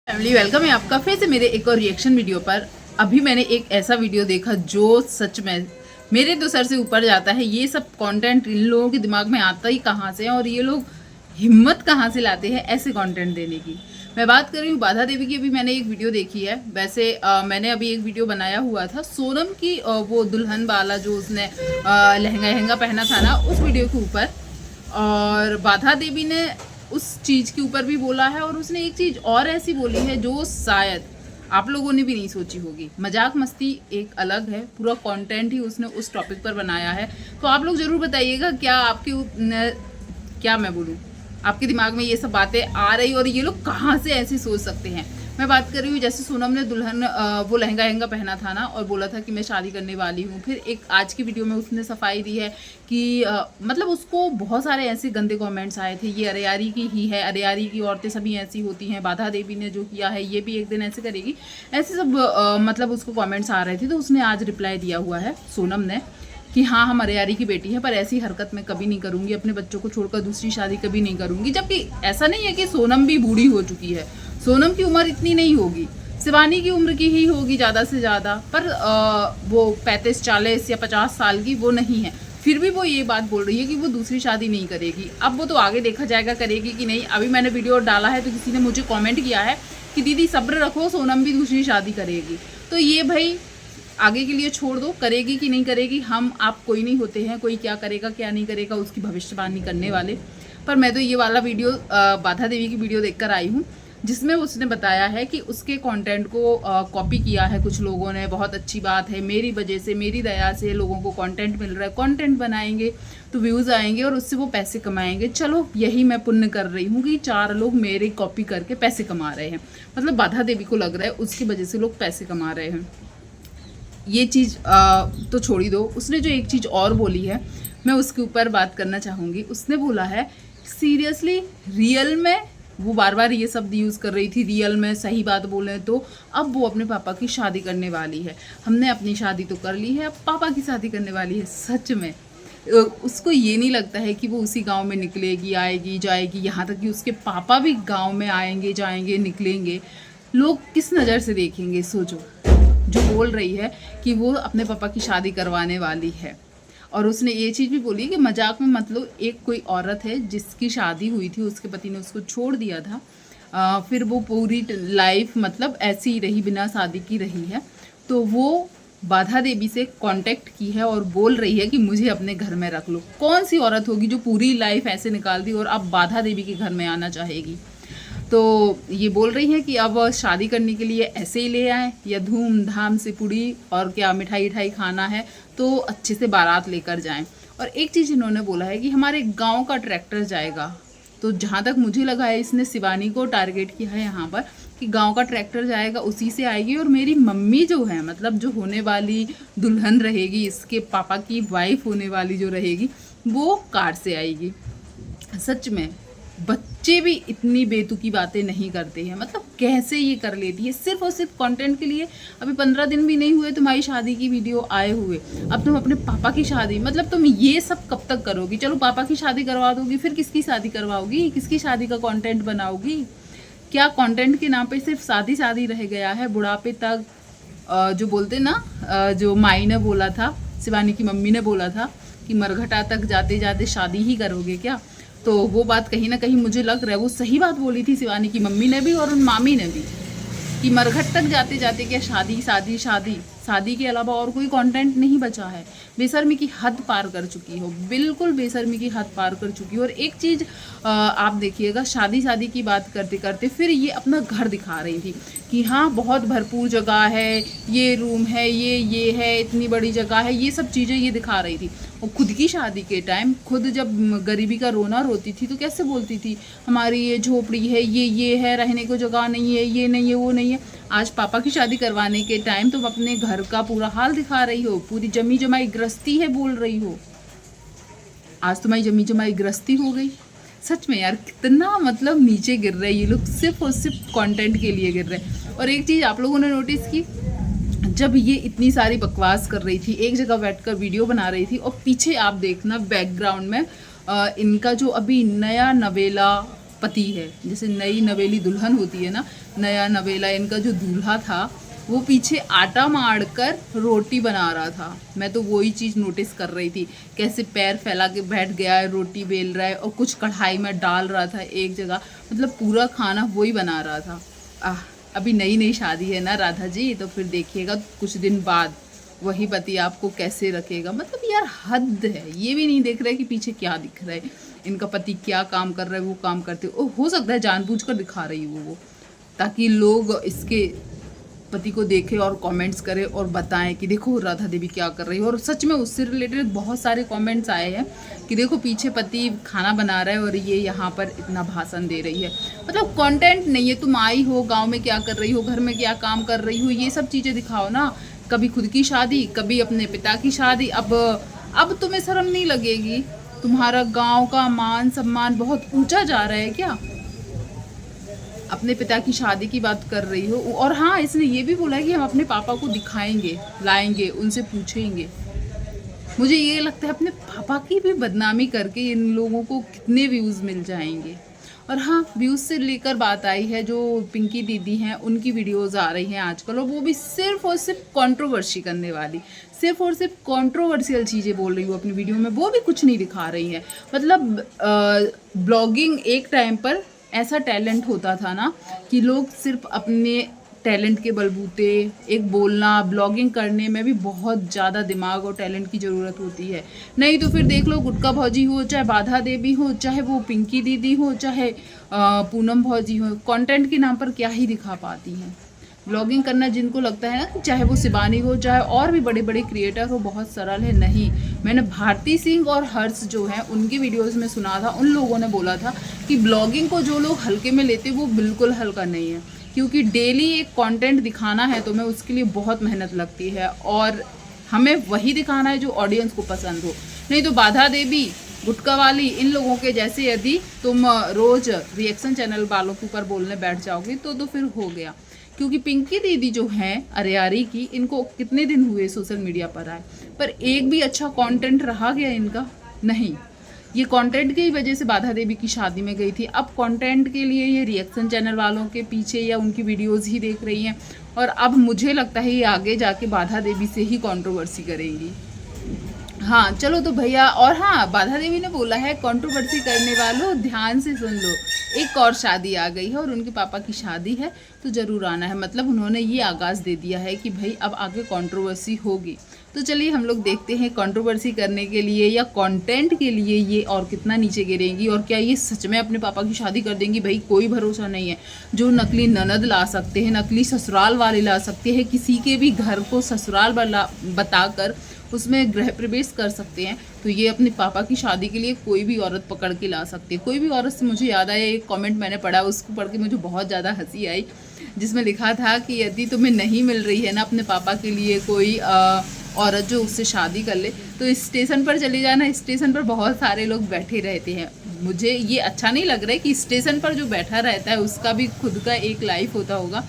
Family welcome है आपका फिर से मेरे एक और रिएक्शन वीडियो पर। अभी मैंने एक ऐसा वीडियो देखा जो सच में मेरे तो सर से ऊपर जाता है। ये सब कंटेंट इन लोगों के दिमाग में आता ही कहाँ से है और ये लोग हिम्मत कहाँ से लाते हैं ऐसे कंटेंट देने की। मैं बात कर रही हूँ बाधा देवी की। अभी मैंने एक वीडियो देखी है। वैसे मैंने अभी एक वीडियो बनाया हुआ था सोनम की, वो दुल्हन वाला जो उसने लहंगा लहंगा पहना था ना, उस वीडियो के ऊपर। और बाधा देवी ने उस चीज़ के ऊपर भी बोला है और उसने एक चीज़ और ऐसी बोली है जो शायद आप लोगों ने भी नहीं सोची होगी। मजाक मस्ती एक अलग है, पूरा कंटेंट ही उसने उस टॉपिक पर बनाया है। तो आप लोग ज़रूर बताइएगा क्या क्या मैं बोलूँ, आपके दिमाग में ये सब बातें आ रही और ये लोग कहाँ से ऐसे सोच सकते हैं। मैं बात कर रही हूँ जैसे सोनम ने दुल्हन वो लहंगा लहंगा पहना था ना और बोला था कि मैं शादी करने वाली हूँ। फिर एक आज की वीडियो में उसने सफाई दी है कि मतलब उसको बहुत सारे ऐसे गंदे कमेंट्स आए थे, ये अरेयारी की ही है, अरेयारी की औरतें सभी ऐसी होती हैं, बाधा देवी ने जो किया है ये भी एक दिन ऐसे करेगी, ऐसे सब मतलब उसको कमेंट्स आ रहे थे। तो उसने आज रिप्लाई दिया हुआ है सोनम ने कि हाँ हम अरेयारी की बेटी है पर ऐसी हरकत मैं कभी नहीं करूँगी, अपने बच्चों को छोड़कर दूसरी शादी कभी नहीं करूँगी। जबकि ऐसा नहीं है कि सोनम भी बूढ़ी हो चुकी है, सोनम की उम्र इतनी नहीं होगी, शिवानी की उम्र की ही होगी ज़्यादा से ज़्यादा, पर वो 35-40 या 50 साल की वो नहीं है। फिर भी वो ये बात बोल रही है कि वो दूसरी शादी नहीं करेगी। अब वो तो आगे देखा जाएगा करेगी कि नहीं। अभी मैंने वीडियो डाला है तो किसी ने मुझे कमेंट किया है कि दीदी सब्र रखो, सोनम भी दूसरी शादी करेगी। तो ये भाई आगे के लिए छोड़ दो, करेगी कि नहीं करेगी हम आप कोई नहीं होते हैं, कोई क्या करेगा क्या नहीं करेगा उसकी भविष्यवाणी करने वाले। पर मैं तो ये वाला वीडियो बाधा देवी की वीडियो देखकर आई हूँ जिसमें उसने बताया है कि उसके कंटेंट को कॉपी किया है कुछ लोगों ने। बहुत अच्छी बात है, मेरी वजह से मेरी दया से लोगों को कंटेंट मिल रहा है, कंटेंट बनाएंगे तो व्यूज़ आएंगे और उससे वो पैसे कमाएंगे। चलो यही मैं पुण्य कर रही हूँ कि 4 लोग मेरी कॉपी करके पैसे कमा रहे हैं। मतलब बाधा देवी को लग रहा है उसकी वजह से लोग पैसे कमा रहे हैं। ये चीज़ तो छोड़ ही दो। उसने जो एक चीज़ और बोली है मैं उसके ऊपर बात करना चाहूँगी। उसने बोला है सीरियसली रियल में, वो बार बार ये शब्द यूज़ कर रही थी रियल में, सही बात बोले तो अब वो अपने पापा की शादी करने वाली है। हमने अपनी शादी तो कर ली है, अब पापा की शादी करने वाली है। सच में उसको ये नहीं लगता है कि वो उसी गांव में निकलेगी आएगी जाएगी, यहाँ तक कि उसके पापा भी गांव में आएंगे जाएंगे निकलेंगे। लोग किस नज़र से देखेंगे सोचो। जो बोल रही है कि वो अपने पापा की शादी करवाने वाली है। और उसने ये चीज़ भी बोली कि मजाक में मतलब एक कोई औरत है जिसकी शादी हुई थी, उसके पति ने उसको छोड़ दिया था, फिर वो पूरी लाइफ मतलब ऐसी ही रही, बिना शादी की रही है। तो वो बाधा देवी से कांटेक्ट की है और बोल रही है कि मुझे अपने घर में रख लो। कौन सी औरत होगी जो पूरी लाइफ ऐसे निकाल दी और अब बाधा देवी के घर में आना चाहेगी। तो ये बोल रही है कि अब शादी करने के लिए ऐसे ही ले आए या धूमधाम से पूड़ी और क्या मिठाई उठाई खाना है तो अच्छे से बारात लेकर जाएं। और एक चीज़ इन्होंने बोला है कि हमारे गांव का ट्रैक्टर जाएगा। तो जहाँ तक मुझे लगा है इसने शिवानी को टारगेट किया है यहाँ पर कि गांव का ट्रैक्टर जाएगा उसी से आएगी और मेरी मम्मी जो है मतलब जो होने वाली दुल्हन रहेगी, इसके पापा की वाइफ होने वाली जो रहेगी, वो कार से आएगी। सच में बच्चे भी इतनी बेतुकी बातें नहीं करते हैं। मतलब कैसे ये कर लेती है सिर्फ और सिर्फ कंटेंट के लिए। अभी 15 दिन भी नहीं हुए तुम्हारी शादी की वीडियो आए हुए, अब तुम अपने पापा की शादी, मतलब तुम ये सब कब तक करोगी। चलो पापा की शादी करवा दोगी, फिर किसकी शादी करवाओगी, किसकी शादी का कंटेंट बनाओगी। क्या कंटेंट के नाम पे सिर्फ शादी शादी रह गया है। बुढ़ापे तक जो बोलते ना, जो माई ने बोला था, शिवानी की मम्मी ने बोला था कि मरघटा तक जाते जाते शादी ही करोगे क्या। तो वो बात कहीं ना कहीं मुझे लग रहा है वो सही बात बोली थी शिवानी की मम्मी ने भी और उन मामी ने भी कि मरघट तक जाते जाते क्या शादी शादी शादी, शादी के अलावा और कोई कंटेंट नहीं बचा है। बेशर्मी की हद पार कर चुकी हो, बिल्कुल बेशर्मी की हद पार कर चुकी हो। और एक चीज़ आप देखिएगा, शादी शादी की बात करते करते फिर ये अपना घर दिखा रही थी कि हाँ बहुत भरपूर जगह है, ये रूम है, ये है, इतनी बड़ी जगह है, ये सब चीज़ें ये दिखा रही थी। और खुद की शादी के टाइम खुद जब गरीबी का रोना रोती थी तो कैसे बोलती थी हमारी ये झोपड़ी है, ये है, रहने को जगह नहीं है, ये नहीं है, वो नहीं है। आज पापा की शादी करवाने के टाइम तुम अपने घर का पूरा हाल दिखा रही हो, पूरी जमी जमाई गृहस्थी है बोल रही हो। आज तुम्हारी जमी जमाई गृहस्थी हो गई। सच में यार कितना मतलब नीचे गिर रहे हैं ये लोग, सिर्फ और सिर्फ कंटेंट के लिए गिर रहे हैं। और एक चीज़ आप लोगों ने नोटिस की, जब ये इतनी सारी बकवास कर रही थी, एक जगह बैठकर वीडियो बना रही थी और पीछे आप देखना बैकग्राउंड में इनका जो अभी नया नवेला पति है। जैसे नई नवेली दुल्हन होती है ना, नया नवेला इनका जो दूल्हा था वो पीछे आटा मार कर रोटी बना रहा था। मैं तो वही चीज़ नोटिस कर रही थी, कैसे पैर फैला के बैठ गया है, रोटी बेल रहा है और कुछ कढ़ाई में डाल रहा था एक जगह, मतलब पूरा खाना वही बना रहा था। अभी नई नई शादी है ना राधा जी, तो फिर देखिएगा कुछ दिन बाद वही पति आपको कैसे रखेगा। मतलब यार हद है, ये भी नहीं देख रहे कि पीछे क्या दिख रहा है, इनका पति क्या काम कर रहा है, वो काम करते हो सकता है जानबूझकर दिखा रही वो, ताकि लोग इसके पति को देखें और कमेंट्स करें और बताएं कि देखो राधा देवी क्या कर रही है। और सच में उससे रिलेटेड बहुत सारे कमेंट्स आए हैं कि देखो पीछे पति खाना बना रहा है और ये यहाँ पर इतना भाषण दे रही है। मतलब कंटेंट नहीं है, तुम आई हो गांव में क्या कर रही हो, घर में क्या काम कर रही हो, ये सब चीज़ें दिखाओ ना। कभी खुद की शादी, कभी अपने पिता की शादी। अब तुम्हें शर्म नहीं लगेगी? तुम्हारा गाँव का मान सम्मान बहुत ऊँचा जा रहा है क्या? अपने पिता की शादी की बात कर रही हो। और हाँ, इसने ये भी बोला है कि हम अपने पापा को दिखाएंगे, लाएंगे, उनसे पूछेंगे। मुझे ये लगता है अपने पापा की भी बदनामी करके इन लोगों को कितने व्यूज़ मिल जाएंगे। और हाँ, व्यूज़ से लेकर बात आई है, जो पिंकी दीदी हैं उनकी वीडियोस आ रही हैं आजकल, और वो भी सिर्फ और सिर्फ कंट्रोवर्सी करने वाली, सिर्फ और सिर्फ कंट्रोवर्शियल चीज़ें बोल रही हूँ अपनी वीडियो में, वो भी कुछ नहीं दिखा रही हैं। मतलब ब्लॉगिंग एक टाइम पर ऐसा टैलेंट होता था ना कि लोग सिर्फ अपने टैलेंट के बलबूते, एक बोलना, ब्लॉगिंग करने में भी बहुत ज़्यादा दिमाग और टैलेंट की ज़रूरत होती है। नहीं तो फिर देख लो, गुटका भौजी हो, चाहे बाधा देवी हो, चाहे वो पिंकी दीदी हो, चाहे पूनम भौजी हो, कंटेंट के नाम पर क्या ही दिखा पाती हैं। ब्लॉगिंग करना जिनको लगता है ना कि चाहे वो शिवानी हो, चाहे और भी बड़े बड़े क्रिएटर हो, बहुत सरल है, नहीं। मैंने भारती सिंह और हर्ष जो हैं उनकी वीडियोस में सुना था, उन लोगों ने बोला था कि ब्लॉगिंग को जो लोग हल्के में लेते वो बिल्कुल हल्का नहीं है, क्योंकि डेली एक कंटेंट दिखाना है तो मैं उसके लिए बहुत मेहनत लगती है, और हमें वही दिखाना है जो ऑडियंस को पसंद हो। नहीं तो बाधा देवी, गुटका वाली, इन लोगों के जैसे यदि तुम रोज़ रिएक्शन चैनल वालों के ऊपर बोलने बैठ जाओगी तो फिर हो गया। क्योंकि पिंकी दीदी जो हैं अरियारी की, इनको कितने दिन हुए सोशल मीडिया पर आए, पर एक भी अच्छा कंटेंट रहा गया इनका? नहीं। ये कंटेंट की वजह से बाधा देवी की शादी में गई थी, अब कंटेंट के लिए ये रिएक्शन चैनल वालों के पीछे या उनकी वीडियोस ही देख रही हैं, और अब मुझे लगता है ये आगे जाके बाधा देवी से ही कंट्रोवर्सी करेंगी। हाँ चलो तो भैया, और हाँ, बाधा देवी ने बोला है कंट्रोवर्सी करने वालों ध्यान से सुन लो, एक और शादी आ गई है और उनके पापा की शादी है तो ज़रूर आना है। मतलब उन्होंने ये आगाज़ दे दिया है कि भाई अब आगे कंट्रोवर्सी होगी। तो चलिए हम लोग देखते हैं कंट्रोवर्सी करने के लिए या कंटेंट के लिए ये और कितना नीचे गिरेंगी, और क्या ये सच में अपने पापा की शादी कर देंगी? भाई कोई भरोसा नहीं है। जो नकली ननद ला सकते हैं, नकली ससुराल वाले ला सकते हैं, किसी के भी घर को ससुराल बताकर उसमें गृह प्रवेश कर सकते हैं, तो ये अपने पापा की शादी के लिए कोई भी औरत पकड़ के ला सकती है। कोई भी औरत से मुझे याद आया, एक कमेंट मैंने पढ़ा, उसको पढ़ के मुझे बहुत ज़्यादा हंसी आई, जिसमें लिखा था कि यदि तुम्हें नहीं मिल रही है ना अपने पापा के लिए कोई औरत जो उससे शादी कर ले, तो स्टेशन पर चले जाना, स्टेशन पर बहुत सारे लोग बैठे रहते हैं। मुझे ये अच्छा नहीं लग रहा है कि स्टेशन पर जो बैठा रहता है उसका भी खुद का एक लाइफ होता होगा,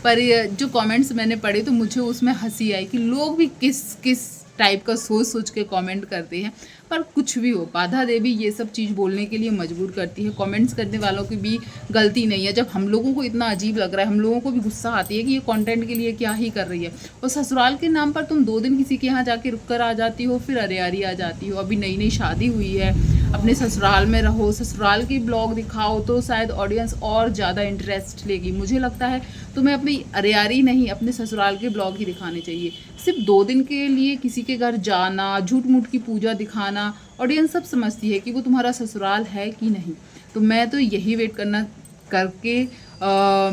पर जो कमेंट्स मैंने पढ़े तो मुझे उसमें हंसी आई कि लोग भी किस किस टाइप का सोच सोच के कमेंट करते हैं। पर कुछ भी हो, बाधा देवी ये सब चीज़ बोलने के लिए मजबूर करती है। कमेंट्स करने वालों की भी गलती नहीं है। जब हम लोगों को इतना अजीब लग रहा है, हम लोगों को भी गुस्सा आती है कि ये कंटेंट के लिए क्या ही कर रही है, और ससुराल के नाम पर तुम 2 दिन किसी के यहाँ जाके रुक कर आ जाती हो, फिर अरियारी आ जाती हो। अभी नई नई शादी हुई है, अपने ससुराल में रहो, ससुराल की ब्लॉग दिखाओ तो शायद ऑडियंस और ज़्यादा इंटरेस्ट लेगी। मुझे लगता है तुम्हें अपनी अरियारी नहीं, अपने ससुराल के ब्लॉग ही दिखाने चाहिए। सिर्फ 2 दिन के लिए किसी के घर जाना, झूठ मूठ की पूजा दिखाना, ऑडियंस सब समझती है कि वो तुम्हारा ससुराल है कि नहीं। तो मैं तो यही वेट करके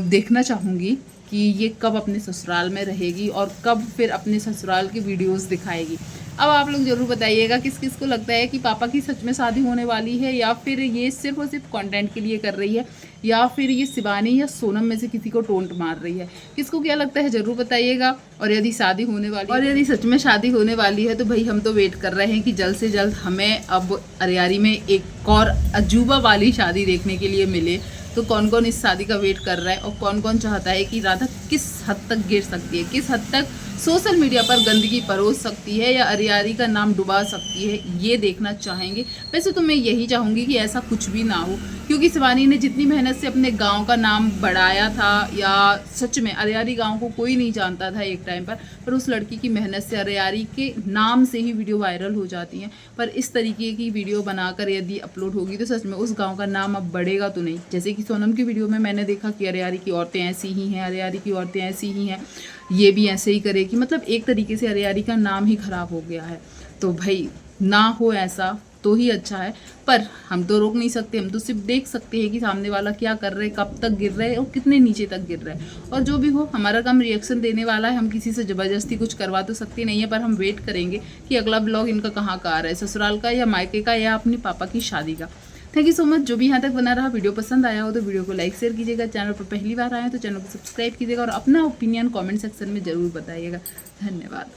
देखना चाहूँगी कि ये कब अपने ससुराल में रहेगी और कब फिर अपने ससुराल की वीडियोस दिखाएगी। अब आप लोग ज़रूर बताइएगा किस किस को लगता है कि पापा की सच में शादी होने वाली है, या फिर ये सिर्फ और सिर्फ कंटेंट के लिए कर रही है, या फिर ये शिवानी या सोनम में से किसी को टोंट मार रही है। किसको क्या लगता है ज़रूर बताइएगा। और यदि शादी होने वाली, और यदि सच में शादी होने वाली है, तो भाई हम तो वेट कर रहे हैं कि जल्द से जल्द हमें अब अरियारी में एक और अजूबा वाली शादी देखने के लिए मिले। तो कौन कौन इस शादी का वेट कर रहा है और कौन कौन चाहता है कि राधा किस हद तक गिर सकती है, किस हद तक सोशल मीडिया पर गंदगी परोस सकती है या अरियारी का नाम डुबा सकती है, ये देखना चाहेंगे। वैसे तो मैं यही चाहूँगी कि ऐसा कुछ भी ना हो, क्योंकि शिवानी ने जितनी मेहनत से अपने गांव का नाम बढ़ाया था, या सच में अरियारी गांव को कोई नहीं जानता था एक टाइम पर उस लड़की की मेहनत से अरियारी के नाम से ही वीडियो वायरल हो जाती हैं। पर इस तरीके की वीडियो बनाकर यदि अपलोड होगी तो सच में उस गाँव का नाम अब बढ़ेगा तो नहीं। जैसे कि सोनम की वीडियो में मैंने देखा कि अरियारी की औरतें ऐसी ही हैं, अरियारी की औरतें ऐसी ही हैं, ये भी ऐसे ही करेगी, मतलब एक तरीके से अरियारी का नाम ही खराब हो गया है। तो भाई ना हो ऐसा तो ही अच्छा है, पर हम तो रोक नहीं सकते, हम तो सिर्फ देख सकते हैं कि सामने वाला क्या कर रहे, कब तक गिर रहे और कितने नीचे तक गिर रहे हैं। और जो भी हो, हमारा काम रिएक्शन देने वाला है, हम किसी से ज़बरदस्ती कुछ करवा तो सकते नहीं है, पर हम वेट करेंगे कि अगला ब्लॉग इनका कहाँ का आ रहा है, ससुराल का या मायके का या अपने पापा की शादी का। Thank you so much. जो भी यहाँ तक बना रहा, वीडियो पसंद आया हो तो वीडियो को लाइक शेयर कीजिएगा, चैनल पर पहली बार आए तो चैनल को सब्सक्राइब कीजिएगा और अपना ओपिनियन कमेंट सेक्शन में ज़रूर बताइएगा। धन्यवाद।